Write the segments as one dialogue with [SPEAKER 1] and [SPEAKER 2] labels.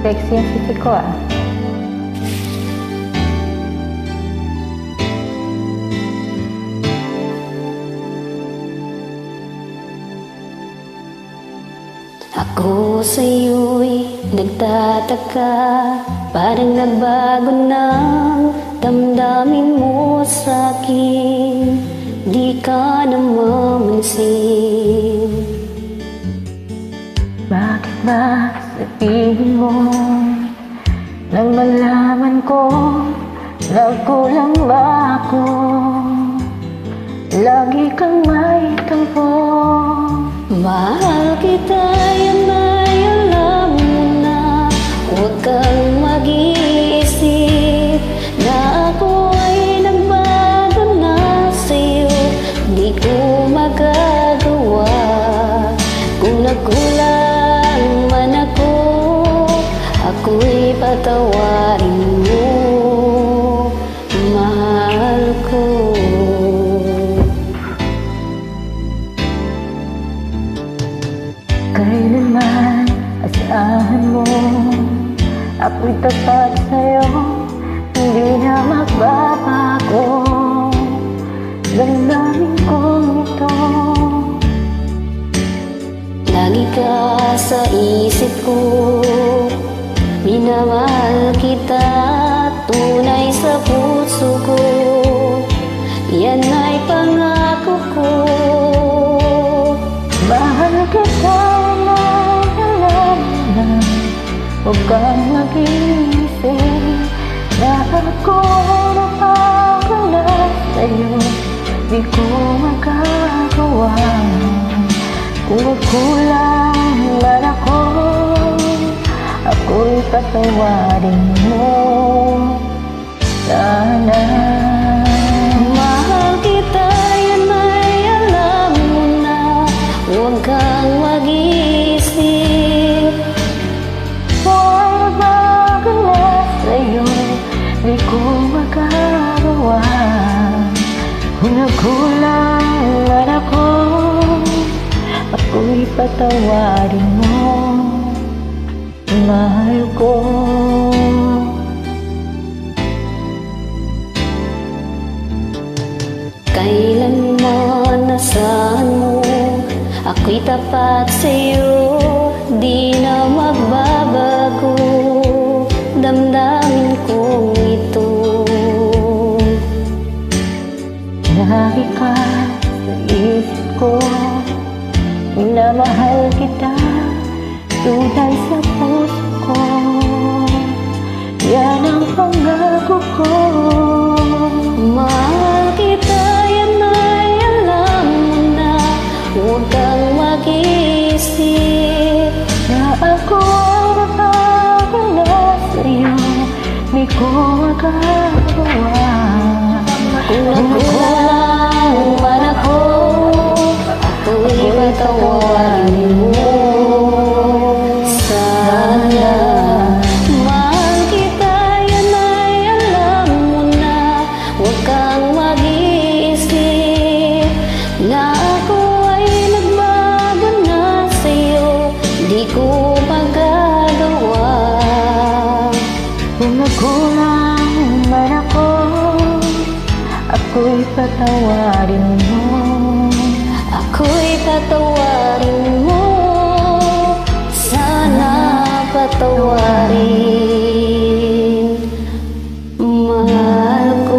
[SPEAKER 1] Sexy ang sisi ko ah.
[SPEAKER 2] Ako sa'yo'y nagtataka, parang nagbago ng damdamin mo sa'kin, di ka na mamansin.
[SPEAKER 1] Bakit ba sa tingin mo nang malaman ko nagkulang ba ako? Lagi kang may tampo.
[SPEAKER 2] Mahal kita, yan ay alam mo na. Huwag kang mag-iisip na ako ay nagbago na sa'yo. Di ko magagawa. Kung nagkulang man ako, ako'y patawarin mo, mahal ko.
[SPEAKER 1] Kailanman asahan mo ako'y tapat sa'yo, hindi na magbabago. Damdamin kong ito.
[SPEAKER 2] Lagi ka sa isip ko, minamahal kita, tunay sa puso ko. Yan ay pangako ko.
[SPEAKER 1] Mahal kita na alam na, huwag kang mag-iisip na ako ay nabago na sa'yo. Di ko magagawa. Kung magkulang man ako, ako'y patawarin mo sana.
[SPEAKER 2] Mahal kita, yan ay alam mo na. Huwag kang mag-iisip.
[SPEAKER 1] Huwag bago na sa'yo, di ko magagawa. Kung nagkulang man ako, ako'y patawarin mo, mahal ko.
[SPEAKER 2] Kailanman asahan mo, ako'y tapat sa'yo, di na magbabago. Damdamin kong ito.
[SPEAKER 1] Lagi ka sa isip ko, minamahal kita, tunay sa puso ko. Yan ang pangako ko.
[SPEAKER 2] Mahal kita, yan ay alam mo na. Huwag kang mag-iisip
[SPEAKER 1] Na ako ay nabago na sa'yo, di ko magagawa.
[SPEAKER 2] kung nagkulang man ako, ako'y patawarin mo sana. Mahal kita, yan ay alam mo na. Huwag kang mag-iisip na ako ay nagbago na sa'yo. Di ko magagawa.
[SPEAKER 1] Kung nagkulang man ako, ako'y patawarin mo.
[SPEAKER 2] Ako'y patawarin mo, sana patawarin, mahal ko.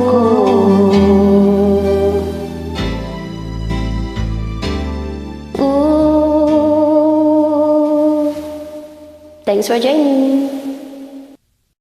[SPEAKER 2] Ooh. Thanks for joining.